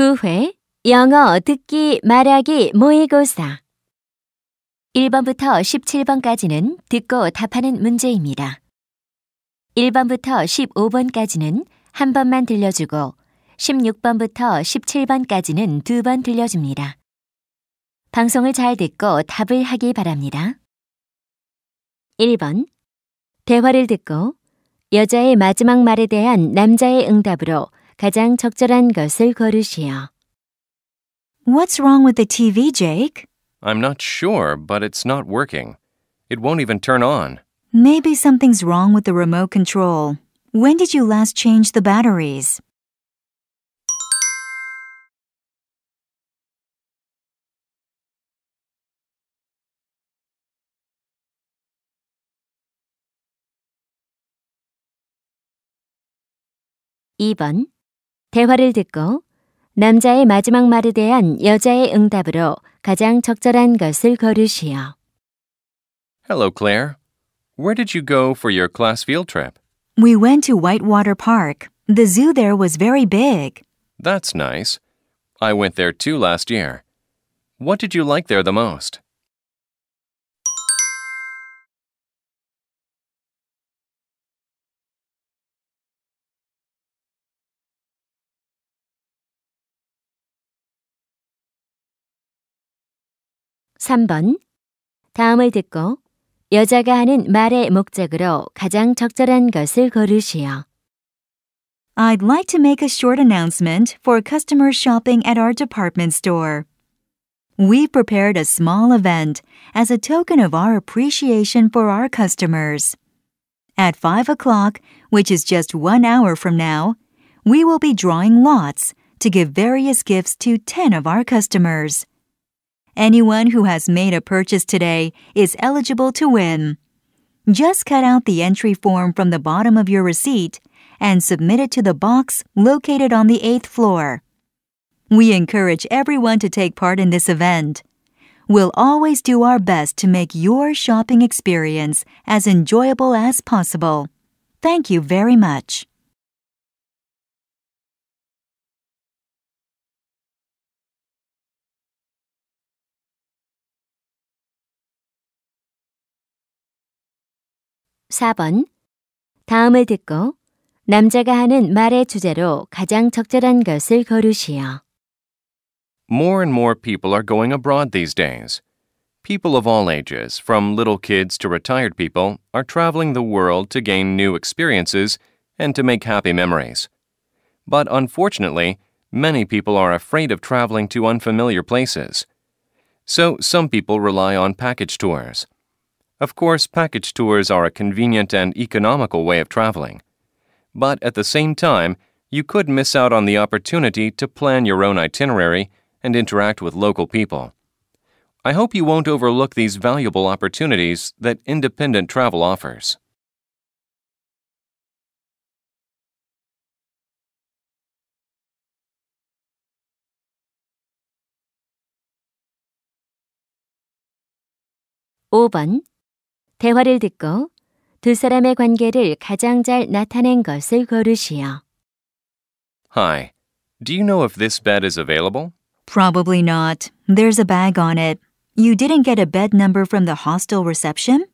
9회 영어 듣기 말하기 모의고사 1번부터 17번까지는 듣고 답하는 문제입니다. 1번부터 15번까지는 한 번만 들려주고 16번부터 17번까지는 두 번 들려줍니다. 방송을 잘 듣고 답을 하기 바랍니다. 1번 대화를 듣고 여자의 마지막 말에 대한 남자의 응답으로 가장 적절한 것을 고르시오. What's wrong with the TV, Jake? I'm not sure, but it's not working. It won't even turn on. Maybe something's wrong with the remote control. When did you last change the batteries? (2번) 대화를 듣고 남자의 마지막 말에 대한 여자의 응답으로 가장 적절한 것을 고르시오. Hello, Claire. Where did you go for your class field trip? We went to Whitewater Park. The zoo there was very big. That's nice. I went there too last year. What did you like there the most? (3번) 다음을 듣고 여자가 하는 말의 목적으로 가장 적절한 것을 고르시오. I'd like to make a short announcement for customers shopping at our department store. We've prepared a small event as a token of our appreciation for our customers. At 5 o'clock, which is just 1 hour from now, we will be drawing lots to give various gifts to 10 of our customers. Anyone who has made a purchase today is eligible to win. Just cut out the entry form from the bottom of your receipt and submit it to the box located on the 8th floor. We encourage everyone to take part in this event. We'll always do our best to make your shopping experience as enjoyable as possible. Thank you very much. (4번) 다음을 듣고 남자가 하는 말의 주제로 가장 적절한 것을 고르시오. More and more people are going abroad these days. People of all ages, from little kids to retired people, are traveling the world to gain new experiences and to make happy memories. But unfortunately, many people are afraid of traveling to unfamiliar places. So some people rely on package tours. Of course, package tours are a convenient and economical way of traveling. But at the same time, you could miss out on the opportunity to plan your own itinerary and interact with local people. I hope you won't overlook these valuable opportunities that independent travel offers. (5번) 대화를 듣고 두 사람의 관계를 가장 잘 나타낸 것을 고르시오. Hi. Do you know if this bed is available? Probably not. There's a bag on it. You didn't get a bed number from the hostel reception?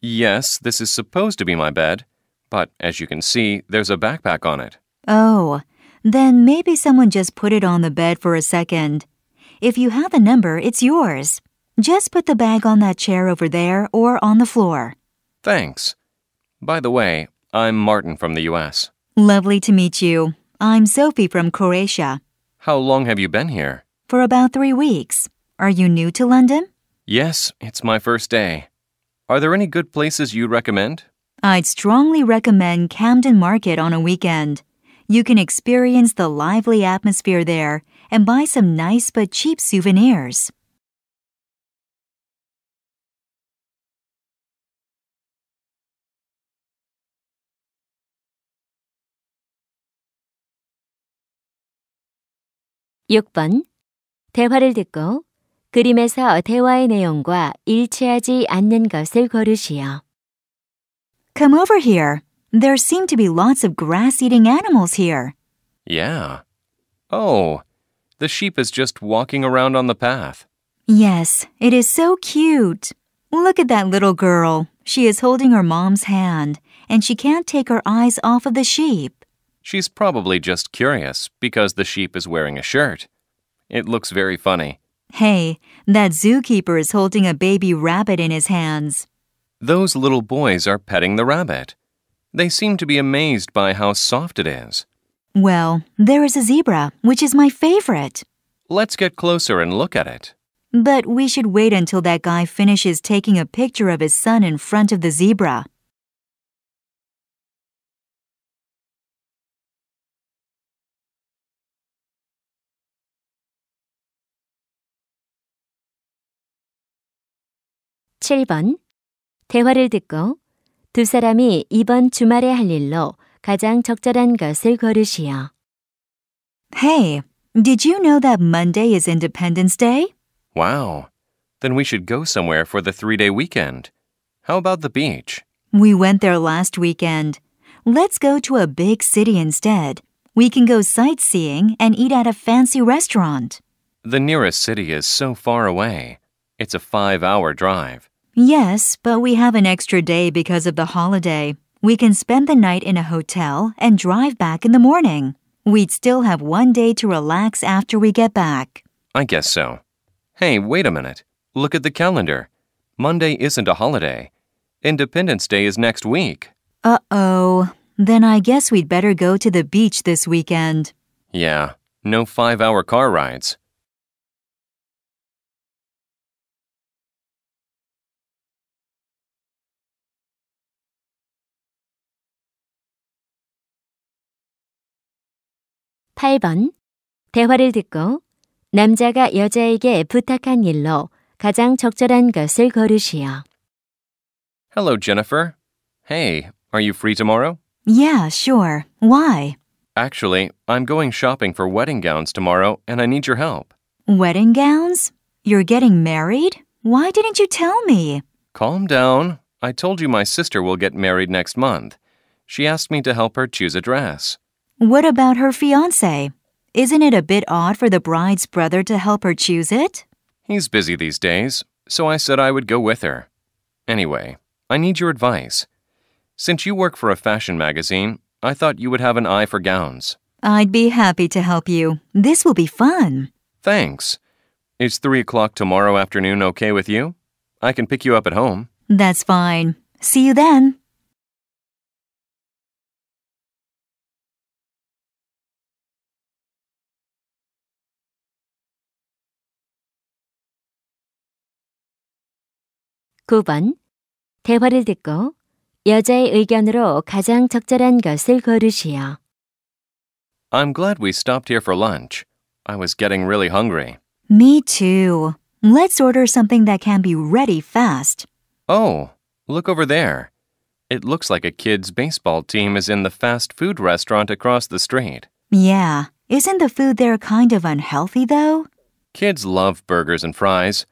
Yes, this is supposed to be my bed. But as you can see, there's a backpack on it. Oh, then maybe someone just put it on the bed for a second. If you have the number, it's yours. Just put the bag on that chair over there or on the floor. Thanks. By the way, I'm Martin from the U.S. Lovely to meet you. I'm Sophie from Croatia. How long have you been here? For about 3 weeks. Are you new to London? Yes, it's my first day. Are there any good places you'd recommend? I'd strongly recommend Camden Market on a weekend. You can experience the lively atmosphere there and buy some nice but cheap souvenirs. (6번) 대화를 듣고 그림에서 대화의 내용과 일치하지 않는 것을 고르시오. Come over here. There seem to be lots of grass-eating animals here. Yeah. Oh, The sheep is just walking around on the path. Yes, it is so cute. Look at that little girl. She is holding her mom's hand, and she can't take her eyes off of the sheep. She's probably just curious because the sheep is wearing a shirt. It looks very funny. Hey, that zookeeper is holding a baby rabbit in his hands. Those little boys are petting the rabbit. They seem to be amazed by how soft it is. Well, there is a zebra, which is my favorite. Let's get closer and look at it. But we should wait until that guy finishes taking a picture of his son in front of the zebra. (7번) 대화를 듣고 두 사람이 이번 주말에 할 일로 가장 적절한 것을 고르시오. Hey, did you know that Monday is Independence Day? Wow. Then we should go somewhere for the 3-day weekend. How about the beach? We went there last weekend. Let's go to a big city instead. We can go sightseeing and eat at a fancy restaurant. The nearest city is so far away. It's a 5-hour drive. Yes, but we have an extra day because of the holiday. We can spend the night in a hotel and drive back in the morning. We'd still have one day to relax after we get back. I guess so. Hey, wait a minute. Look at the calendar. Monday isn't a holiday. Independence Day is next week. Uh-oh. Then I guess we'd better go to the beach this weekend. Yeah, no 5-hour car rides. (8번) 대화를 듣고 남자가 여자에게 부탁한 일로 가장 적절한 것을 고르시오. Hello, Jennifer. Hey, are you free tomorrow? Yeah, sure. Why? Actually, I'm going shopping for wedding gowns tomorrow and I need your help. Wedding gowns? You're getting married? Why didn't you tell me? Calm down. I told you my sister will get married next month. She asked me to help her choose a dress. What about her fiancé? Isn't it a bit odd for the bride's brother to help her choose it? He's busy these days, so I said I would go with her. Anyway, I need your advice. Since you work for a fashion magazine, I thought you would have an eye for gowns. I'd be happy to help you. This will be fun. Thanks. Is 3 o'clock tomorrow afternoon okay with you? I can pick you up at home. That's fine. See you then. (9번) 대화를 듣고 여자의 의견으로 가장 적절한 것을 고르시오. I'm glad we stopped here for lunch. I was getting really hungry. Me too. Let's order something that can be ready fast. Oh, look over there. It looks like a kid's baseball team is in the fast food restaurant across the street. Yeah. Isn't the food there kind of unhealthy, though? Kids love burgers and fries.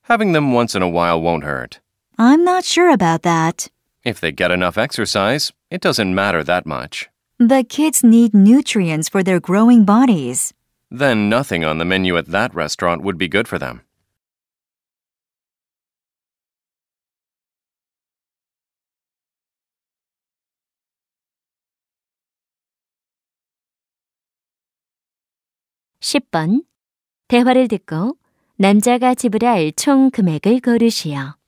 Having them once in a while won't hurt. I'm not sure about that. If they get enough exercise, it doesn't matter that much. The kids need nutrients for their growing bodies. Then nothing on the menu at that restaurant would be good for them. (10번) 대화를 듣고 남자가 지불할 총 금액을 고르시오.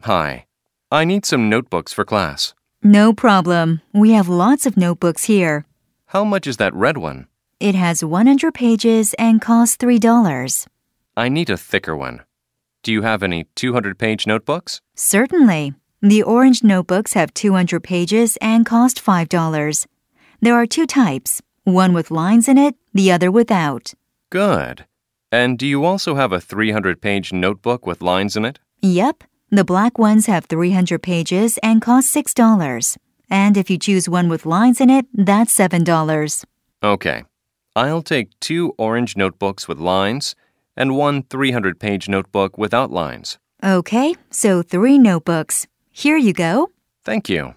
Hi, I need some notebooks for class. No problem. We have lots of notebooks here. How much is that red one? It has 100 pages and costs $3. I need a thicker one. Do you have any 200-page notebooks? Certainly. The orange notebooks have 200 pages and cost $5. There are two types, one with lines in it, the other without. Good. And do you also have a 300-page notebook with lines in it? Yep. The black ones have 300 pages and cost $6. And if you choose one with lines in it, that's $7. Okay. I'll take 2 orange notebooks with lines and 1 300-page notebook without lines. Okay, so 3 notebooks. Here you go. Thank you.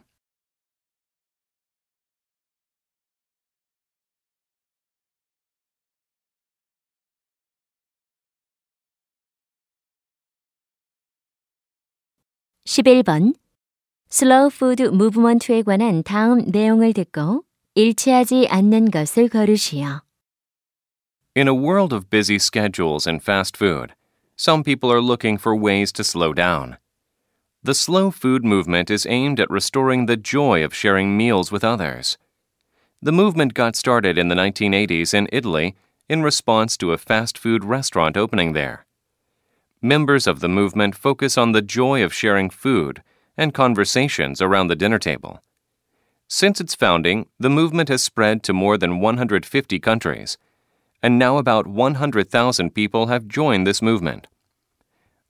11번 슬로우 푸드 무브먼트에 관한 다음 내용을 듣고 일치하지 않는 것을 고르시오. In a world of busy schedules and fast food, some people are looking for ways to slow down. The slow food movement is aimed at restoring the joy of sharing meals with others. The movement got started in the 1980s in Italy in response to a fast food restaurant opening there. Members of the movement focus on the joy of sharing food and conversations around the dinner table. Since its founding, the movement has spread to more than 150 countries, and now about 100,000 people have joined this movement.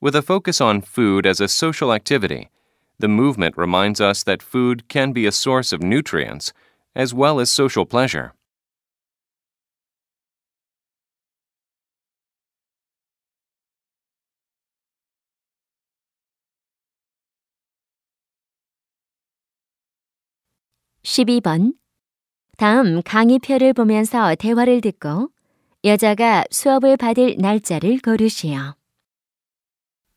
With a focus on food as a social activity, the movement reminds us that food can be a source of nutrients as well as social pleasure. (12번) 다음 강의표를 보면서 대화를 듣고 여자가 수업을 받을 날짜를 고르시오.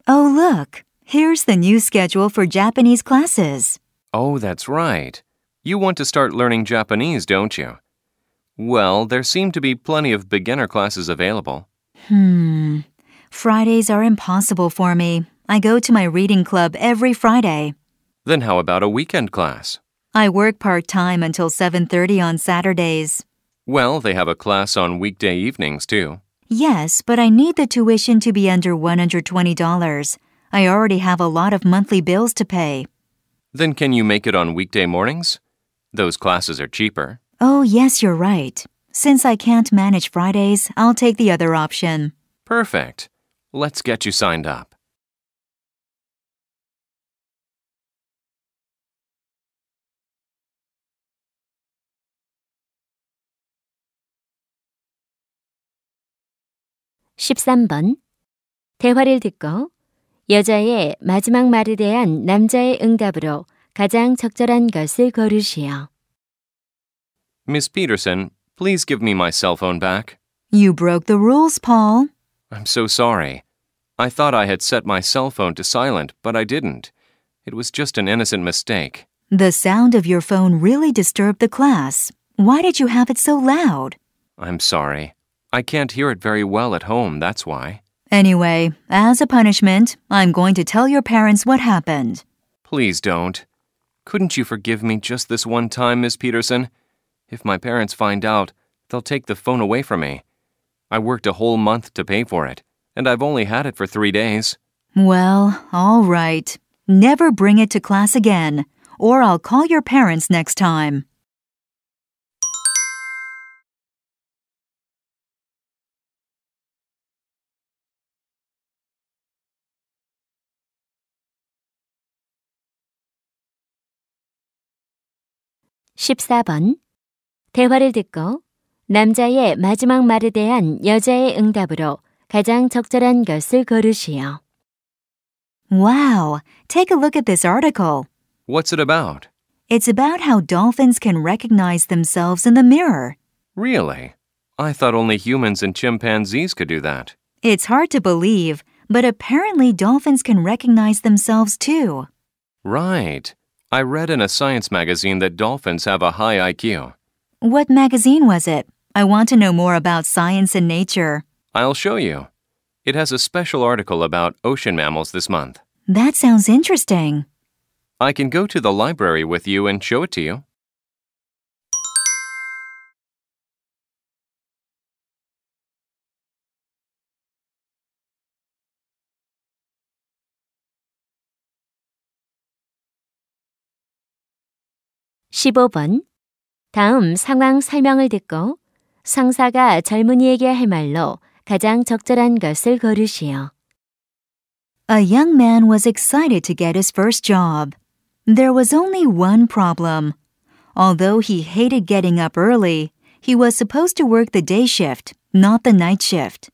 Oh, look, here's the new schedule for Japanese classes. Oh, that's right. You want to start learning Japanese, don't you? Well, there seem to be plenty of beginner classes available. Fridays are impossible for me. I go to my reading club every Friday. Then how about a weekend class? I work part-time until 7:30 on Saturdays. Well, they have a class on weekday evenings, too. Yes, but I need the tuition to be under $120. I already have a lot of monthly bills to pay. Then can you make it on weekday mornings? Those classes are cheaper. Oh, yes, you're right. Since I can't manage Fridays, I'll take the other option. Perfect. Let's get you signed up. (13번) 대화를 듣고 여자의 마지막 말에 대한 남자의 응답으로 가장 적절한 것을 고르시오. Miss Peterson, please give me my cell phone back. You broke the rules, Paul. I'm so sorry. I thought I had set my cell phone to silent, but I didn't. It was just an innocent mistake. The sound of your phone really disturbed the class. Why did you have it so loud? I'm sorry. I can't hear it very well at home, that's why. Anyway, as a punishment, I'm going to tell your parents what happened. Please don't. Couldn't you forgive me just this one time, Miss Peterson? If my parents find out, they'll take the phone away from me. I worked a whole month to pay for it, and I've only had it for 3 days. Well, all right. Never bring it to class again, or I'll call your parents next time. (14번) 대화를 듣고 남자의 마지막 말에 대한 여자의 응답으로 가장 적절한 것을 고르시오. Wow, take a look at this article. What's it about? It's about how dolphins can recognize themselves in the mirror. Really? I thought only humans and chimpanzees could do that. It's hard to believe, but apparently dolphins can recognize themselves too. Right. I read in a science magazine that dolphins have a high IQ. What magazine was it? I want to know more about science and nature. I'll show you. It has a special article about ocean mammals this month. That sounds interesting. I can go to the library with you and show it to you. (15번) 다음 상황 설명을 듣고 상사가 젊은이에게 할 말로 가장 적절한 것을 고르시오. A young man was excited to get his first job. There was only one problem. Although he hated getting up early, he was supposed to work the day shift, not the night shift.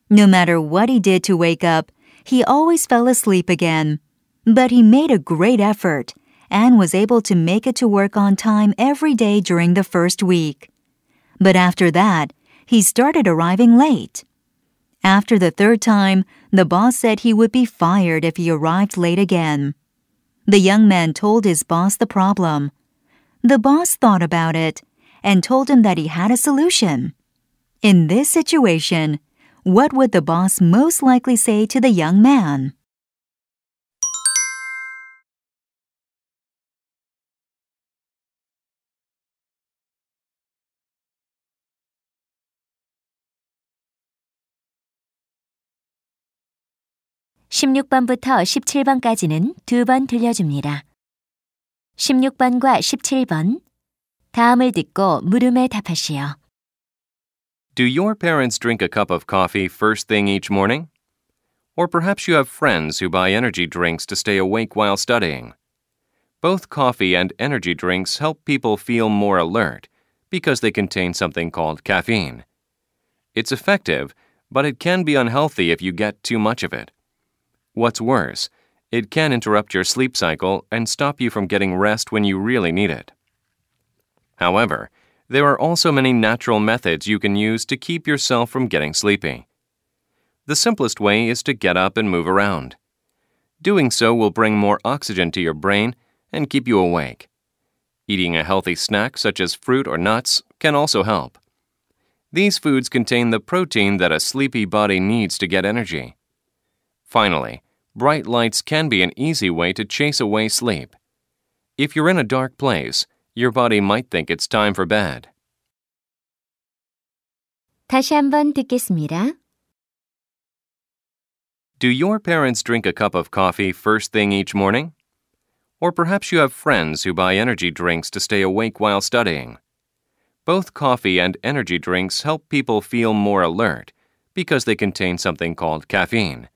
No matter what he did to wake up, he always fell asleep again. But he made a great effort and was able to make it to work on time every day during the first week. But after that, he started arriving late. After the third time, the boss said he would be fired if he arrived late again. The young man told his boss the problem. The boss thought about it and told him that he had a solution. In this situation, what would the boss most likely say to the young man? (16번부터 17번까지는 2번 들려줍니다. 16번과 17번 다음을 듣고 물음에 답하시오. Do your parents drink a cup of coffee first thing each morning? Or perhaps you have friends who buy energy drinks to stay awake while studying. Both coffee and energy drinks help people feel more alert because they contain something called caffeine. It's effective, but it can be unhealthy if you get too much of it. What's worse, it can interrupt your sleep cycle and stop you from getting rest when you really need it. However, there are also many natural methods you can use to keep yourself from getting sleepy. The simplest way is to get up and move around. Doing so will bring more oxygen to your brain and keep you awake. Eating a healthy snack such as fruit or nuts can also help. These foods contain the protein that a sleepy body needs to get energy. Finally, bright lights can be an easy way to chase away sleep. If you're in a dark place, your body might think it's time for bed. 다시 한번 듣겠습니다. Do your parents drink a cup of coffee first thing each morning? Or perhaps you have friends who buy energy drinks to stay awake while studying. Both coffee and energy drinks help people feel more alert because they contain something called caffeine.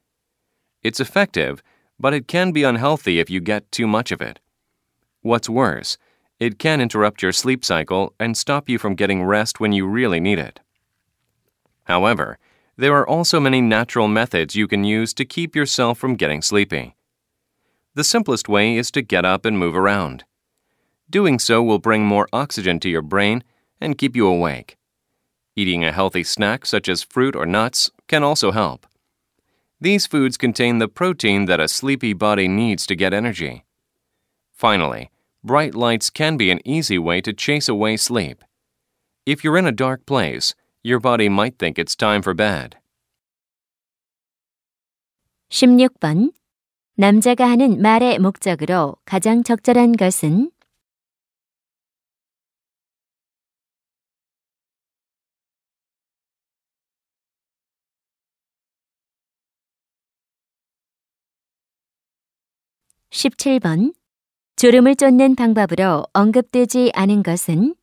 It's effective, but it can be unhealthy if you get too much of it. What's worse, it can interrupt your sleep cycle and stop you from getting rest when you really need it. However, there are also many natural methods you can use to keep yourself from getting sleepy. The simplest way is to get up and move around. Doing so will bring more oxygen to your brain and keep you awake. Eating a healthy snack such as fruit or nuts can also help. These foods contain the protein that a sleepy body needs to get energy. Finally, bright lights can be an easy way to chase away sleep. If you're in a dark place, your body might think it's time for bed. 16번 남자가 하는 말의 목적으로 가장 적절한 것은 (17번) 졸음을 쫓는 방법으로 언급되지 않은 것은